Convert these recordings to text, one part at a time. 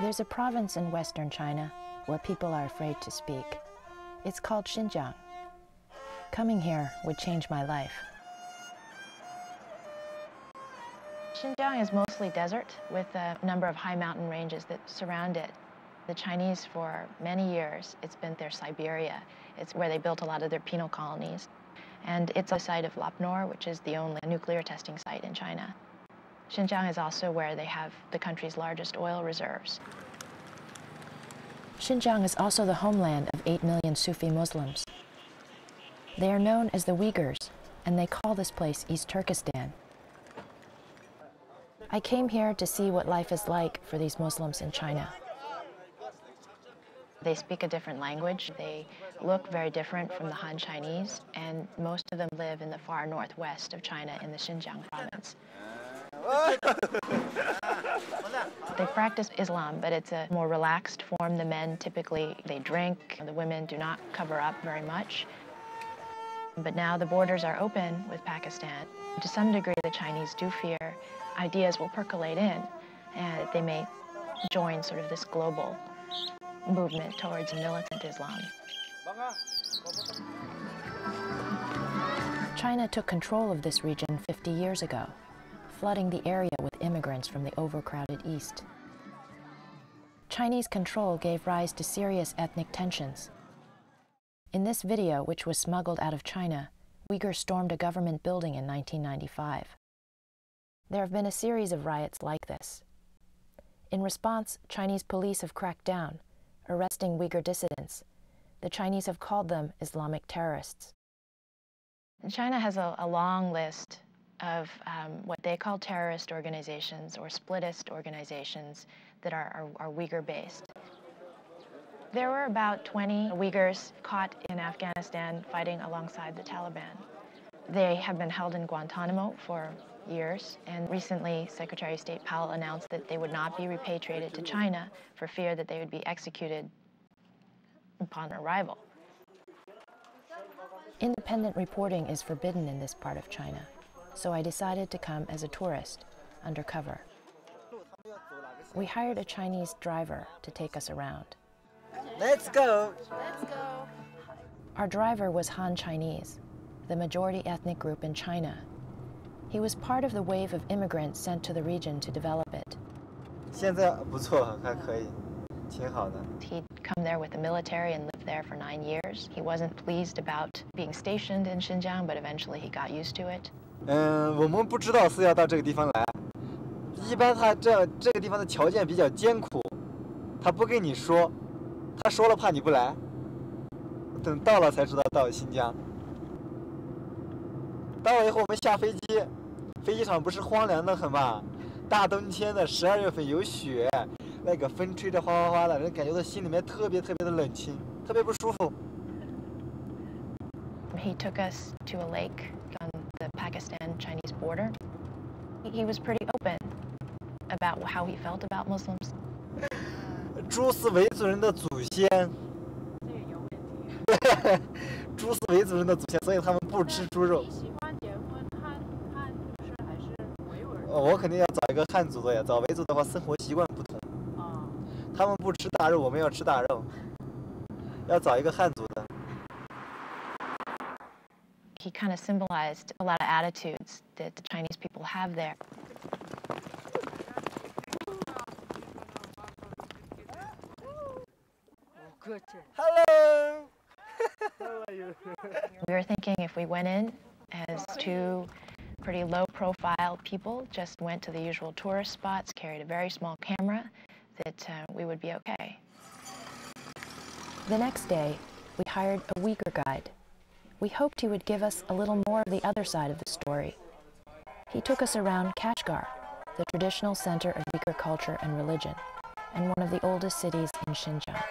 There's a province in western China where people are afraid to speak. It's called Xinjiang. Coming here would change my life. Xinjiang is mostly desert with a number of high mountain ranges that surround it. The Chinese, for many years, it's been their Siberia. It's where they built a lot of their penal colonies. And it's a site of Lopnor, which is the only nuclear testing site in China. Xinjiang is also where they have the country's largest oil reserves. Xinjiang is also the homeland of 8 million Sufi Muslims. They are known as the Uyghurs, and they call this place East Turkestan. I came here to see what life is like for these Muslims in China. They speak a different language. They look very different from the Han Chinese, and most of them live in the far northwest of China in the Xinjiang province. They practice Islam, but it's a more relaxed form. The men typically, they drink. The women do not cover up very much. But now the borders are open with Pakistan. To some degree, the Chinese do fear ideas will percolate in, and they may join sort of this global movement towards militant Islam. China took control of this region 50 years ago, flooding the area with immigrants from the overcrowded East. Chinese control gave rise to serious ethnic tensions. In this video, which was smuggled out of China, Uyghurs stormed a government building in 1995. There have been a series of riots like this. In response, Chinese police have cracked down, arresting Uyghur dissidents. The Chinese have called them Islamic terrorists. China has a long list of what they call terrorist organizations or splittist organizations that are Uyghur-based. There were about 20 Uyghurs caught in Afghanistan fighting alongside the Taliban. They have been held in Guantanamo for years, and recently Secretary of State Powell announced that they would not be repatriated to China for fear that they would be executed upon arrival. Independent reporting is forbidden in this part of China, so I decided to come as a tourist, undercover. We hired a Chinese driver to take us around. Let's go! Let's go! Our driver was Han Chinese, the majority ethnic group in China. He was part of the wave of immigrants sent to the region to develop it. 现在不错，还可以，挺好的。 He'd come there with the military and lived there for 9 years. He wasn't pleased about being stationed in Xinjiang, but eventually he got used to it. 我们不知道是要到这个地方来。一般他这个地方的条件比较艰苦，他不跟你说，他说了怕你不来。等到了才知道到新疆。到了以后我们下飞机，飞机场不是荒凉的很嘛？大冬天的12月份有雪，那个风吹着哗哗哗的，人感觉到心里面特别的冷清，特别不舒服。 He took us to a lake on the Pakistan-Chinese border. He was pretty open about how he felt about Muslims. 猪是维族人的祖先。这个有问题。猪是维族人的祖先，所以他们不吃猪肉。你喜欢结婚汉族还是维吾尔？我肯定要找一个汉族的呀，找维族的话生活习惯不同。他们不吃大肉，我们要吃大肉。要找一个汉族的。 He kind of symbolized a lot of attitudes that the Chinese people have there. Hello! How are you? We were thinking if we went in as two pretty low-profile people, just went to the usual tourist spots, carried a very small camera, that we would be okay. The next day, we hired a Uyghur guide. We hoped he would give us a little more of the other side of the story. He took us around Kashgar, the traditional center of Uyghur culture and religion, and one of the oldest cities in Xinjiang.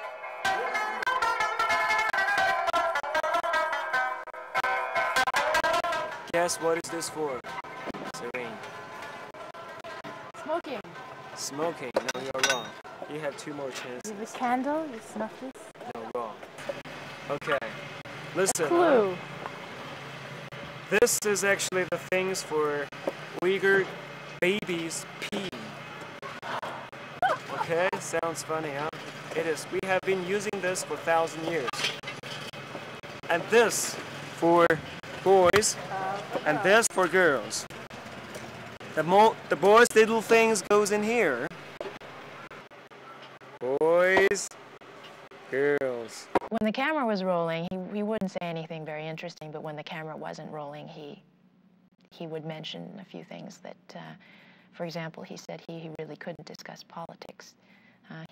Guess what is this for, Serene? Smoking. Smoking? No, you're wrong. You have 2 more chances. With a candle, you snuff this. No, wrong. Okay. Listen. Clue. This is actually the things for Uyghur babies pee. Okay, sounds funny, huh? It is. We have been using this for 1,000 years. And this for boys, and this for girls. The boys' little things goes in here. Boys, girls. When the camera was rolling, he wouldn't say anything very interesting, but when the camera wasn't rolling, he would mention a few things that, for example, he said he really couldn't discuss politics.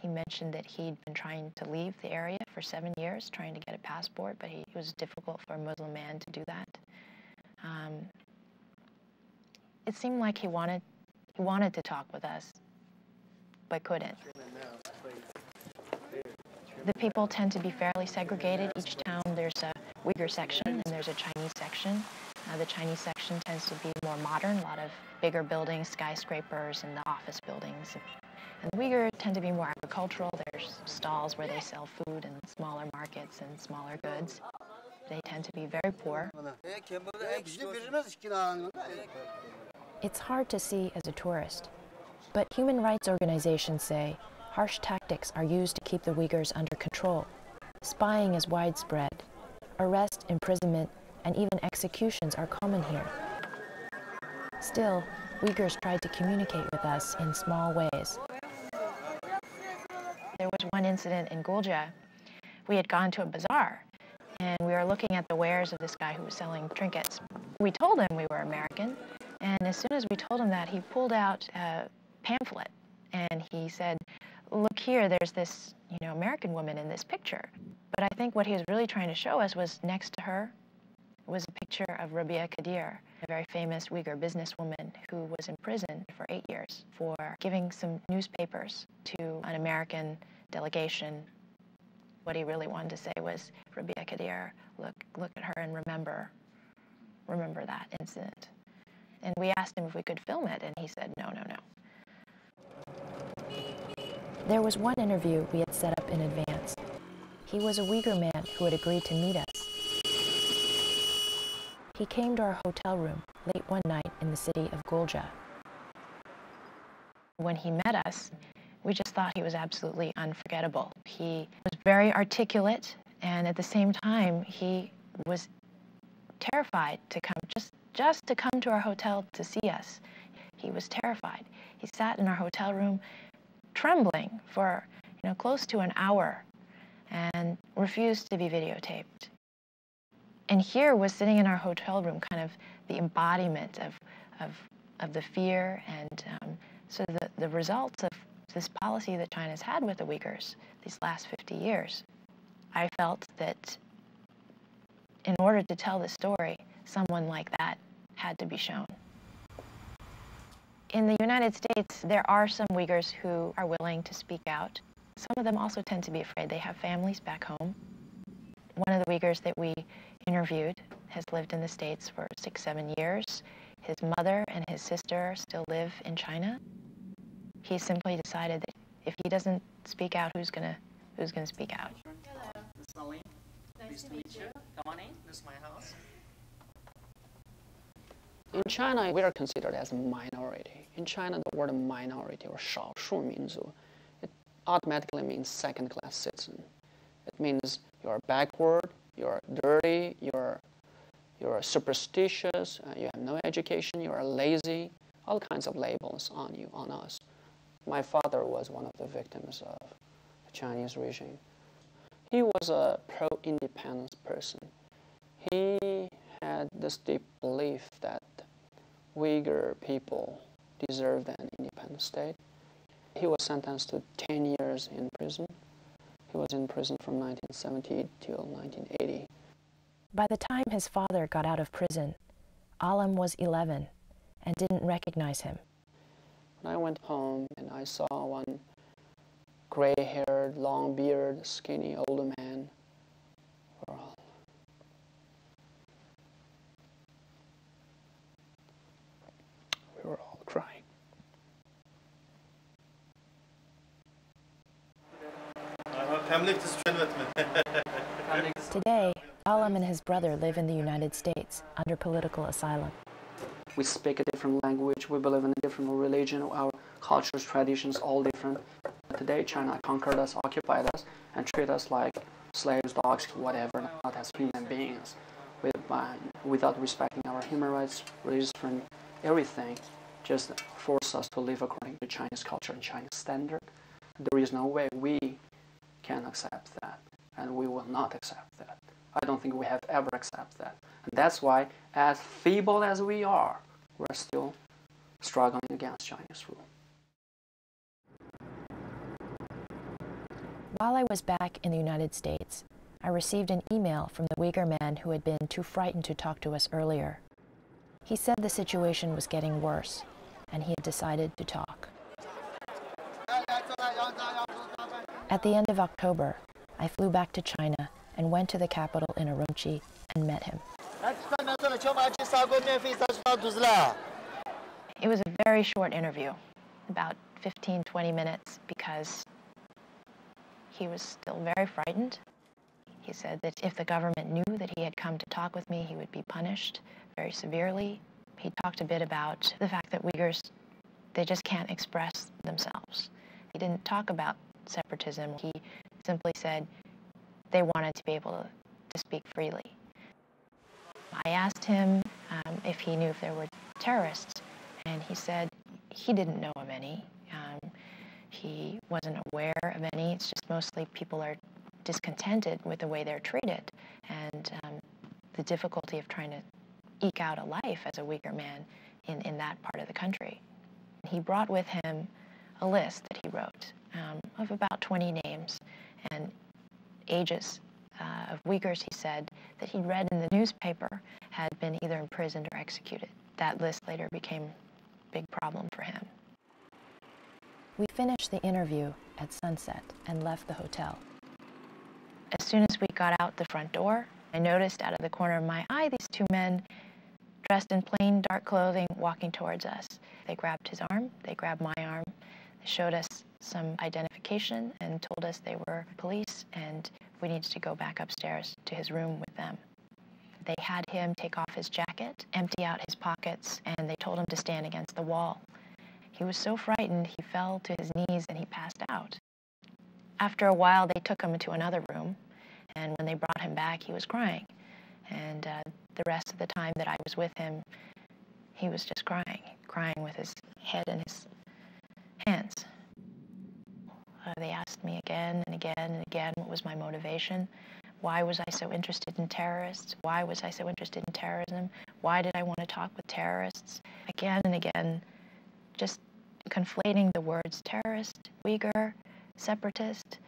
He mentioned that he'd been trying to leave the area for 7 years, trying to get a passport, but it was difficult for a Muslim man to do that. It seemed like he wanted to talk with us, but couldn't. The people tend to be fairly segregated. Each town there's a Uyghur section and there's a Chinese section. The Chinese section tends to be more modern, a lot of bigger buildings, skyscrapers, and the office buildings. And the Uyghur tend to be more agricultural. There's stalls where they sell food and smaller markets and smaller goods. They tend to be very poor. It's hard to see as a tourist, but human rights organizations say harsh tactics are used to keep the Uyghurs under control. Spying is widespread. Arrest, imprisonment, and even executions are common here. Still, Uyghurs tried to communicate with us in small ways. There was one incident in Gulja. We had gone to a bazaar, and we were looking at the wares of this guy who was selling trinkets. We told him we were American, and as soon as we told him that, he pulled out a pamphlet, and he said, "Look here, there's this, American woman in this picture." But I think what he was really trying to show us was next to her was a picture of Rabia Kadir, a very famous Uyghur businesswoman who was in prison for 8 years for giving some newspapers to an American delegation. What he really wanted to say was, Rabia Kadir, look at her and remember that incident. And we asked him if we could film it, and he said, no. There was one interview we had set up in advance. He was a Uyghur man who had agreed to meet us. He came to our hotel room late one night in the city of Gulja. When he met us, we just thought he was absolutely unforgettable. He was very articulate, and at the same time, he was terrified to come, just to come to our hotel to see us. He was terrified. He sat in our hotel room trembling for close to an hour and refused to be videotaped. And here was sitting in our hotel room kind of the embodiment of the fear and so the results of this policy that China's had with the Uyghurs these last 50 years. I felt that in order to tell the story, someone like that had to be shown. In the United States, there are some Uyghurs who are willing to speak out. Some of them also tend to be afraid. They have families back home. One of the Uyghurs that we interviewed has lived in the States for 6-7 years. His mother and his sister still live in China. He simply decided that if he doesn't speak out, who's gonna speak out? Hello. Miss Salim. Nice to meet you. Come on in. This is my house. In China, we are considered as a minority. In China, the word minority or 少数民族, it automatically means second-class citizen. It means you're backward, you're dirty, you're superstitious, you have no education, you are lazy, all kinds of labels on you, on us. My father was one of the victims of the Chinese regime. He was a pro-independence person. He had this deep belief that Uyghur people deserved an independent state. He was sentenced to 10 years in prison. He was in prison from 1970 till 1980. By the time his father got out of prison, Alam was 11 and didn't recognize him. When I went home and I saw one gray-haired, long-bearded, skinny older man, we were all crying. Today, Alam and his brother live in the United States under political asylum. We speak a different language, we believe in a different religion, our cultures, traditions, all different. today China conquered us, occupied us, and treated us like slaves, dogs, whatever, not as human beings, without respecting our human rights, religious freedom, everything, just force us to live according to Chinese culture and Chinese standard. There is no way we can accept that, and we will not accept that. I don't think we have ever accepted that. And that's why, as feeble as we are, we're still struggling against Chinese rule. While I was back in the United States, I received an email from the Uyghur man who had been too frightened to talk to us earlier. He said the situation was getting worse, and he had decided to talk. At the end of October, I flew back to China and went to the capital in Urumqi and met him. It was a very short interview, about 15-20 minutes, because he was still very frightened. He said that if the government knew that he had come to talk with me, he would be punished very severely. He talked a bit about the fact that Uyghurs, they just can't express themselves. He didn't talk about separatism. He simply said they wanted to be able to speak freely. I asked him if he knew if there were terrorists, and he said he didn't know of any. He wasn't aware of any. It's just mostly people are discontented with the way they're treated, and the difficulty of trying to eke out a life as a Uyghur man in that part of the country. He brought with him a list that he wrote of about 20 names and ages of Uyghurs, he said, that he'd read in the newspaper had been either imprisoned or executed. That list later became a big problem for him. We finished the interview at sunset and left the hotel. As soon as we got out the front door, I noticed out of the corner of my eye these two men dressed in plain dark clothing walking towards us. They grabbed his arm, they grabbed my arm, they showed us some identification and told us they were police and we needed to go back upstairs to his room with them. They had him take off his jacket, empty out his pockets, and they told him to stand against the wall. He was so frightened, he fell to his knees and he passed out. After a while, they took him into another room, and when they brought him back, he was crying. And the rest of the time that I was with him, he was just crying with his head in his hands. They asked me again and again and again what was my motivation. Why was I so interested in terrorists? Why was I so interested in terrorism? Why did I want to talk with terrorists? Again and again, just conflating the words terrorist, Uyghur, separatist.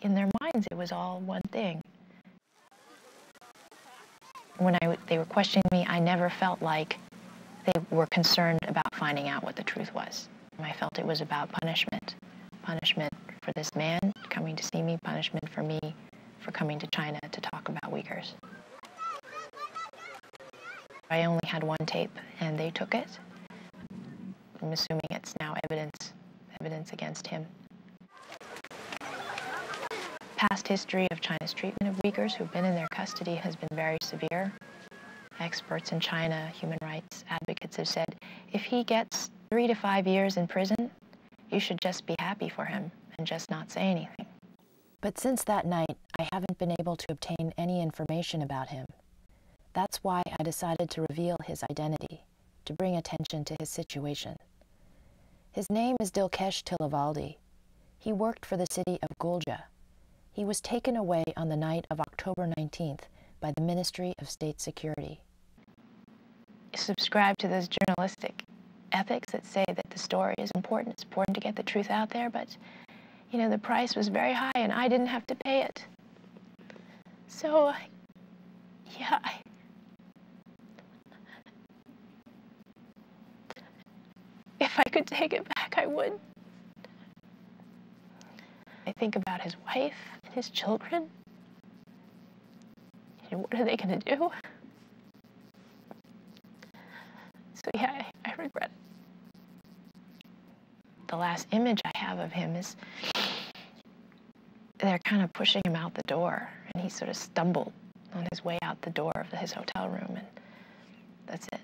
In their minds, it was all one thing. When they were questioning me, I never felt like they were concerned about finding out what the truth was. I felt it was about punishment. Punishment for this man coming to see me, punishment for me for coming to China to talk about Uyghurs. I only had one tape, and they took it. I'm assuming it's now evidence against him. Past history of China's treatment of Uyghurs who've been in their custody has been very severe. Experts in China, human rights advocates have said, if he gets 3 to 5 years in prison, you should just be happy for him and just not say anything. But since that night, I haven't been able to obtain any information about him. That's why I decided to reveal his identity, to bring attention to his situation. His name is Dilkesh Tilavaldi. He worked for the city of Gulja. He was taken away on the night of October 19th by the Ministry of State Security. Subscribe to those journalistic ethics that say that the story is important. It's important to get the truth out there, but, you know, the price was very high and I didn't have to pay it. So, yeah, if I could take it back, I would. I think about his wife and his children. And what are they going to do? So yeah, I regret it. The last image I have of him is they're kind of pushing him out the door, and he sort of stumbled on his way out the door of his hotel room, and that's it.